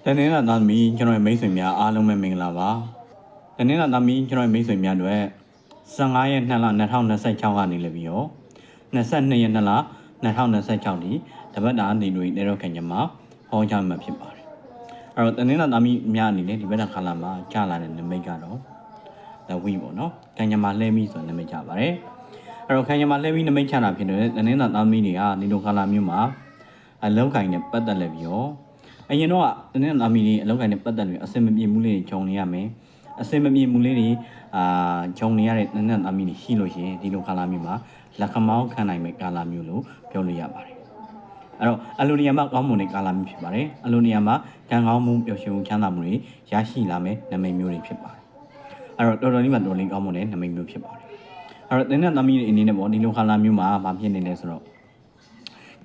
တနေ့ကသားသမီးကျွန်တော်ရဲ့မိတ်ဆွေများအားလုံးပဲမင်္ဂလာပါတနေ့ကသားသမီးကျွန်တော်ရဲ့မိတ်ဆွေများတို့15ရက်2လ2026ကနေလည်းပြီးတော့22ရက်2လ2026ဒီတပတ်တာနေတွေနေတော့ခင်ဗျာမှာဟောကြားမှာဖြစ်ပါတယ်အဲ့တော့တနေ့ကသားသမီးများအနေနဲ့ဒီဘက်တာခါလာမှာကြာလာတဲ့နမိတ်ကတော့The Wii ပေါ့နော်ခင်ဗျာမှာလှဲပြီးဆိုနမိတ်ကြပါတယ်အဲ့တော့ခင်ဗျာမှာလှဲပြီးနမိတ်ချတာဖြစ်တဲ့တနေ့ကသားသမီးတွေကနေတော့ခါလာမျိုးမှာအလုံးကိုင်းနဲ့ပတ်သက်လည်းပြီးတော့အရင်တော့တနေ့သားမီးတွေအလောက်ကိုင်းနဲ့ပတ်သက်ပြီးအစင်မပြေမှုလေးတွေဂျုံနေရမယ်အစင်မပြေမှုလေးတွေဂျုံနေရတဲ့တနေ့သားမီးတွေရှိလို့ရှိရင်ဒီလိုကာလာမျိုးမှာလက်ခမောင်းခံနိုင်မဲ့ကာလာမျိုးလို့ပြောလို့ရပါတယ်အဲ့တော့အလိုနေရာမှာကောင်းမွန်တဲ့ကာလာမျိုးဖြစ်ပါတယ်အလိုနေရာမှာကံကောင်းမှုပျော်ရွှင်မှုချမ်းသာမှုတွေရရှိလာမဲ့နမိတ်မျိုးတွေဖြစ်ပါတယ်အဲ့တော့တော်တော်လေးမှတော်လေးကောင်းမွန်တဲ့နမိတ်မျိုးဖြစ်ပါတယ်အဲ့တော့တနေ့သားမီးတွေအနေနဲ့ပေါ့ဒီလိုကာလာမျိုးမှာမဖြစ်နေလဲဆိုတော့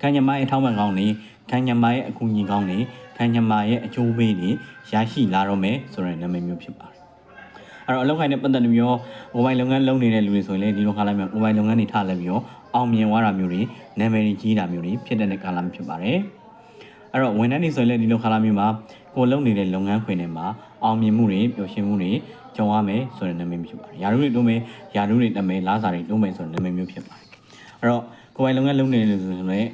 ခံညမရဲ့ထောက်ပံ့ကောင်းနေခံညမရဲ့အကူအညီကောင်းနေခံညမရဲ့အကျိုးပေးတွေရရှိလာတော့မယ်ဆိုတဲ့နာမည်မျိုးဖြစ်ပါတယ်အဲ့တော့အလောက်ခိုင်းတဲ့ပတ်သက်ပြီးတော့မိုဘိုင်းလုပ်ငန်းလုပ်နေတဲ့လူတွေဆိုရင်လည်းဒီလိုခါလိုက်မျိုးမိုဘိုင်းလုပ်ငန်းတွေထားလိုက်ပြီးတော့အောင်မြင်သွားတာမျိုးတွေနာမည်ကြီးတာမျိုးတွေဖြစ်တဲ့ကာလမျိုးဖြစ်ပါတယ်အဲ့တော့ဝန်ထမ်းတွေဆိုရင်လည်းဒီလိုခါလာမျိုးမှာကိုလုပ်နေတဲ့လုပ်ငန်းခွင်တွေမှာအောင်မြင်မှုတွေပျော်ရွှင်မှုတွေကြုံရမယ်ဆိုတဲ့နာမည်မျိုးဖြစ်ပါတယ်ယာရုတွေတုံးမယ်ယာရုတွေတက်မယ်လားစာတွေတုံးမယ်ဆိုတဲ့နာမည်မျိုးဖြစ်ပါတယ်အဲ့တော့ကိုယ်ပိုင်လုပ်ငန်းလုပ်နေတယ်ဆိုရင်လည်း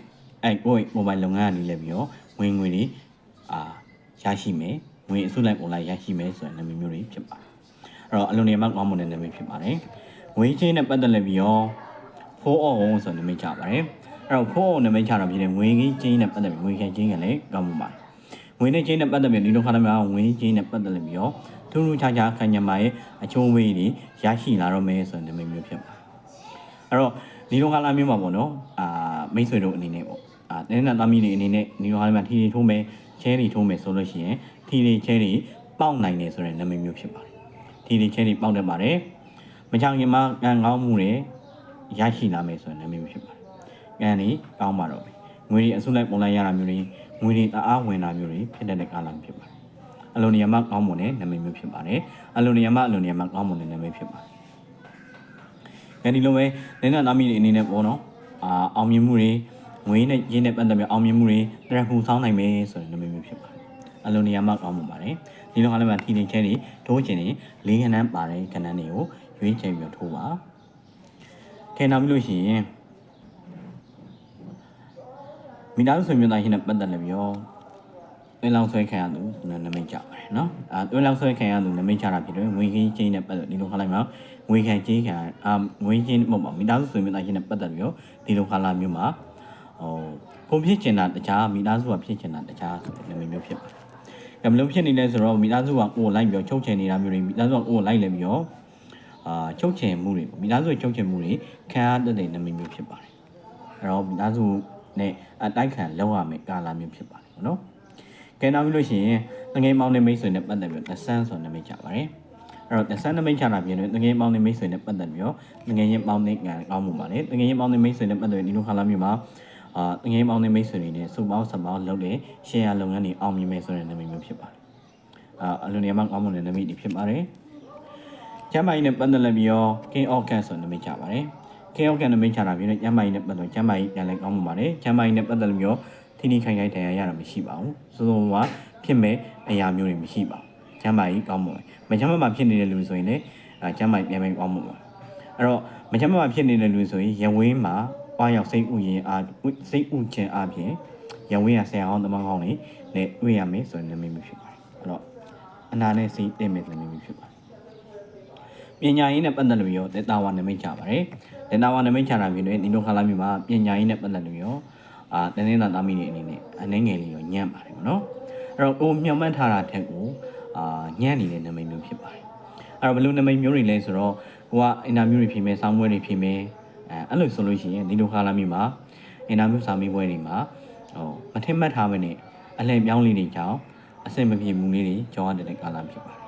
အဲ့ကိုယ်မိုဘိုင်းလုပ်ငန်းကနေလည်းပြီးတော့ဝင်ငွေတွေရရှိမယ်ငွေအစုလိုက်ပုံလိုက်ရရှိမယ်ဆိုတဲ့နာမည်မျိုးတွေဖြစ်ပါတယ်အဲ့တော့အလုံးနေမှာကောင်းမွန်တဲ့နာမည်ဖြစ်ပါတယ်ငွေချင်းနဲ့ပတ်သက်လည်းပြီးတော့ဖိုးအောင်ဆိုတဲ့နာမည်ကြပါတယ်အဲ့တော့ဖိုးအောင်နာမည်ချတာဖြစ်တဲ့ငွေချင်းနဲ့ပတ်သက်ပြီးငွေချင်းကလည်းကောင်းမွန်ပါတယ်ငွေနဲ့ချင်းနဲ့ပတ်သက်ပြီးဒီလိုခါတိုင်းမှာငွေချင်းနဲ့ပတ်သက်လည်းပြီးတော့ထူးထူးခြားခြားခံညမရဲ့အချိုးဝေးတွေရရှိလာတော့မယ်ဆိုတဲ့နာမည်မျိုးဖြစ်ပါတယ်အဲ့တော့ဒီလိုခါလာမျိုးမှာပေါ့နော်မိတ်ဆွေတို့အနေနဲ့ပေါ့တင်းနဲ့သားမီးတွေအနေနဲ့ဒီလိုခါတိုင်းမှာထီထိုးမယ်ချဲတွေထိုးမယ်ဆိုလို့ရှိရင်ထီတွေချဲတွေပေါက်နိုင်တယ်ဆိုတဲ့နာမည်မျိုးဖြစ်ပါတယ်ထီတွေချဲတွေပေါက်တတ်ပါတယ်မချောင်ခင်မှာကံကောင်းမှုတွေရရှိလာမယ်ဆိုတဲ့နာမည်မျိုးဖြစ်ပါတယ်ကံတွေကောင်းပါတော့မယ်ငွေတွေအစုလိုက်ပုံလိုက်ရတာမျိုးတွေငွေတွေတအားဝင်တာမျိုးတွေဖြစ်တဲ့ကာလမျိုးဖြစ်ပါတယ်အလုံးနေရာမှာကောင်းမွန်တဲ့နာမည်မျိုးဖြစ်ပါတယ်အလုံးနေရာမှာကောင်းမွန်တဲ့နာမည်ဖြစ်ပါတယ်အဲဒီလိုပဲတင်းနဲ့သားမီးတွေအနေနဲ့ပေါ့နော်အောင်မြင်မှုတွေငွေနဲ့ရင်းနဲ့ပတ်သက်ပြီးအောင်မြင်မှုတွေတရဖူဆောင်းနိုင်မယ်ဆိုတဲ့နာမည်မျိုးဖြစ်ပါတယ်အလုံးနေရာမှာကောင်းပါတယ်ဒီလိုအားလည်းမှထီနေချဲတွေထိုးချင်နေလေးခဏန်းပါတယ်ခဏန်းတွေကိုရွေးချယ်ပြီးထိုးပါခဲနောက်ပြီးလို့ရှိရင်မိသားစုဆွေမျိုးသားချင်းနဲ့ပတ်သက်လည်းပြီးတော့တွင်းလောင်းဆွဲခံရသူနာမည်ကြပါတယ်နော်တွင်းလောင်းဆွဲခံရသူနာမည်ချတာဖြစ်တယ်ငွေခင်းချင်းနဲ့ပတ်သက်ဒီလိုခါလိုက်မှာငွေခံချင်းခံငွေချင်းမဟုတ်ပါမိသားစုဆွေမျိုးသားချင်းနဲ့ပတ်သက်ပြီးတော့ဒီလိုခါလာမျိုးမှာကိုဖြစ်ချင်တာတခြားမိသားစုကဖြစ်ချင်တာတခြားဆိုတဲ့နာမည်မျိုးဖြစ်ပါတယ်။ဘယ်လိုဖြစ်နေလဲဆိုတော့မိသားစုကကိုယ်လိုက်ပြီးချုပ်ချယ်နေတာမျိုးတွေမိသားစုကကိုယ်လိုက်လဲပြီးတော့ချုပ်ချယ်မှုတွေမိသားစုချုပ်ချယ်မှုတွေခံရတဲ့နာမည်မျိုးဖြစ်ပါတယ်။အဲ့တော့မိသားစုနဲ့အတိုက်ခံလောက်ရမယ်ကာလမျိုးဖြစ်ပါတယ်နော်။ကဲနောက်ပြီးလို့ရှိရင်ငငယ်မောင်နဲ့မိတ်ဆွေနဲ့ပတ်သက်ပြီးတော့သဆန်းဆိုနာမည်ကြပါတယ်။အဲ့တော့သဆန်းနာမည်ချတာပြင်ငငယ်မောင်နဲ့မိတ်ဆွေနဲ့ပတ်သက်ပြီးတော့ငငယ်ရင်မောင်နဲ့ကောင်းမှုပါလေ။ငငယ်ရင်မောင်နဲ့မိတ်ဆွေနဲ့ပတ်သက်ပြီးဒီလိုခါလာမျိုးမှာငယ်မောင်နဲ့မိတ်ဆွေတွေနဲ့စုပေါင်းစပေါင်းလုပ်တဲ့ share လုပ်ငန်းတွေအောင်မြင်မယ်ဆိုတဲ့နာမည်မျိုးဖြစ်ပါတယ်အလုံးနေရာမှာကောင်းမွန်တဲ့နာမည်တွေဖြစ်ပါတယ်ကျမ်းမာရေးနဲ့ပတ်သက်လည်းပြီးတော့ King of Can ဆိုတဲ့နာမည်ချပါတယ် King of Can နာမည်ချတာပြီးတော့ကျမ်းမာရေးနဲ့ပတ်သက်ကျမ်းမာရေးပြန်လဲကောင်းမွန်ပါတယ်ကျမ်းမာရေးနဲ့ပတ်သက်လည်းပြီးတော့ထိထိခိုင်ခိုင်တရားရတာမရှိပါဘူးစိုးစိုးဝါဖြစ်မဲ့အရာမျိုးတွေမရှိပါဘူးကျမ်းမာရေးကောင်းမွန်တယ်မကျမ်းမာမှာဖြစ်နေတဲ့လူဆိုရင်လည်းကျမ်းမာရေးပြန်ပဲကောင်းမွန်ပါအဲ့တော့မကျမ်းမာမှာဖြစ်နေတဲ့လူဆိုရင်ရဝင်းမှာပွားရောက်စိတ်ဥယျာဉ်အားစိတ်ဥခြင်းအပြင်ရဝင်းရဆရာဟောင်းတမန်ဟောင်းတွေနဲ့တွေ့ရမယ်ဆိုတဲ့နာမည်မျိုးဖြစ်ပါတယ်အဲ့တော့အနာနဲ့စိတ်တင်မဲ့နာမည်မျိုးဖြစ်ပါတယ်ပညာရေးနဲ့ပတ်သက်လို့ရောဒေတာဝါနာမည်ချပါတယ်ဒေတာဝါနာမည်ချတာမျိုးတွေဒီလိုခါလာမျိုးမှာပညာရေးနဲ့ပတ်သက်လို့ရောတင်းတင်းသားမီးတွေအနေနဲ့အနေငယ်လေးရောညံ့ပါတယ်ပေါ့နော်အဲ့တော့ကိုမျှော်မှန်းထားတာထက်ကိုညံ့နေတဲ့နာမည်မျိုးဖြစ်ပါတယ်အဲ့တော့ဘယ်လိုနာမည်မျိုးတွေလဲဆိုတော့ကိုကအင်တာဗျူးတွေဖြေမယ်ဆောင်းပွဲတွေဖြေမယ်အဲ့လိုဆိုလို့ရှိရင်ဒီလိုခါလာမျိုးမှာအင်တာဗျူးစာမေးပွဲတွေမှာမထင်မှတ်ထားမနဲ့အလှည့်ပြောင်းလေးတွေကြောင့်အဆင်မပြေမှုလေးတွေကြောင်းရတဲ့ကာလဖြစ်ပါတယ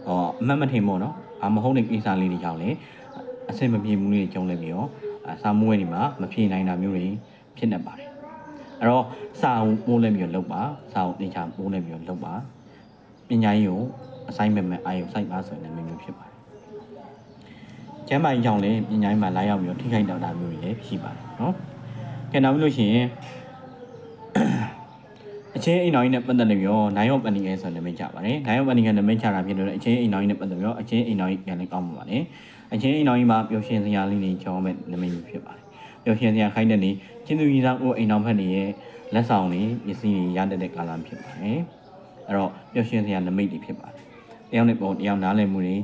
်အမှတ်မထင်ပေါ့နော်မဟုတ်တဲ့ကိစ္စလေးတွေကြောင့်လည်းအဆင်မပြေမှုလေးတွေကြောင်းလည်းပြီးတော့စာမေးပွဲတွေမှာမဖြေနိုင်တာမျိုးတွေဖြစ်နေပါတယ်အဲ့တော့စာအုပ်ပို့လည်းပြီးတော့လုပ်ပါစာအုပ်တင်ချပို့လည်းပြီးတော့လုပ်ပါပညာရေးကို assignment မဲ့အာရုံစိုက်ပါဆိုတဲ့နာမည်မျိုးဖြစ်ပါတယ်ကျမ်းမာရေးကြောင့်လည်းပညာရေးမှာလာရောက်ပြီးတော့ထိခိုက်တာမျိုးတွေလည်းရှိပါတယ်နော်။ကဲနောက်ပြီးလို့ရှိရင်အ ချင်းအိမ်တော်ကြီးနဲ့ပတ်သက်လို့ပြောနိုင်ရောပန်နီငယ်ဆိုနမိတ်ချပါတယ်နိုင်ရောပန်နီငယ်နမိတ်ချတာဖြစ်လို့အချင်းအိမ်တော်ကြီးနဲ့ပတ်သက်ပြီးတော့အချင်းအိမ်တော်ကြီးပြန်လည်ကောင်းပါပါတယ်အချင်းအိမ်တော်ကြီးမှာပျော်ရွှင်စရာလေးတွေကြောင်းမဲ့နမိတ်ဖြစ်ပါတယ်ပျော်ရွှင်စရာခိုင်းတဲ့နေ့ချင်းသူကြီးသားကိုအိမ်တော်ဖက်နေရဲ့လက်ဆောင်တွေပစ္စည်းတွေရတဲ့ကာလဖြစ်ပါတယ်အဲ့တော့ပျော်ရွှင်စရာနမိတ်တွေဖြစ်ပါတယ်တယောက်နဲ့ပုံတယောက်နားလည်မှုတွေ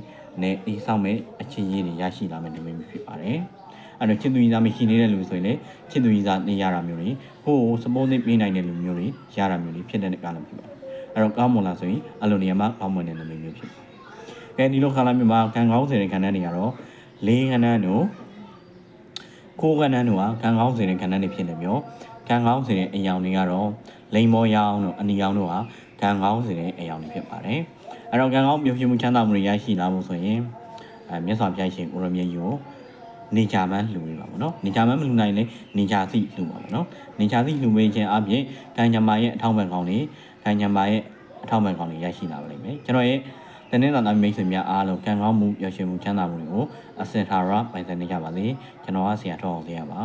နဲ့ဒီဆောင်မဲ့အချင်းကြီးတွေရရှိလာမဲ့နမိတ်ဖြစ်ပါတယ်အဲ့တော့ချစ်သူကြီးသားမရှိနေတဲ့လူဆိုရင်လည်းချစ်သူကြီးသားနေရတာမျိုးတွေဟိုစပိုးသိပေးနိုင်တဲ့လူမျိုးတွေရတာမျိုးတွေဖြစ်တဲ့ကာလဖြစ်ပါတယ်အဲ့တော့ကောင်းမွန်လာဆိုရင်အလိုနေရာမှာကောင်းမွန်တဲ့နမိတ်မျိုးဖြစ်ပါတယ်ကဲဒီလိုခါလာမျိုးမှာကံကောင်းစေတဲ့ခန္ဓာတွေကတော့လေးခန္ဓာတို့ကိုယ်ခန္ဓာတို့ဟာကံကောင်းစေတဲ့ခန္ဓာတွေဖြစ်နေမျိုးကံကောင်းစေတဲ့အယောင်တွေကတော့လိမ်မောရောင်တို့အနီရောင်တို့ဟာကံကောင်းစေတဲ့အယောင်တွေဖြစ်ပါတယ်အဲ့တော့ကံကောင်းပြုမှုချမ်းသာမှုတွေရရှိလာဖို့ဆိုရင်မြတ်စွာဘုရားရှင်ကိုရမြတ်ကြီးကိုနေကြမ်းလှူနေပါဘောနော်နေကြမ်းမလှူနိုင်လေနေကြသိလှူပါဘောနော်နေကြသိလှူပေးခြင်းအပြင်ကံညမာရဲ့အထောက်ပံ့ကောင်းတွေကံညမာရဲ့အထောက်ပံ့ကောင်းတွေရရှိလာပါလိမ့်မယ်ကျွန်တော်ရဲ့တနေ့သာမိတ်ဆွေများအားလုံးကံကောင်းမှုပျော်ရွှင်မှုချမ်းသာမှုတွေကိုအစင်ထာရပိုင်ဆိုင်နေကြပါစေကျွန်တော်ကဆရာတော်အောင်ဆရာပါ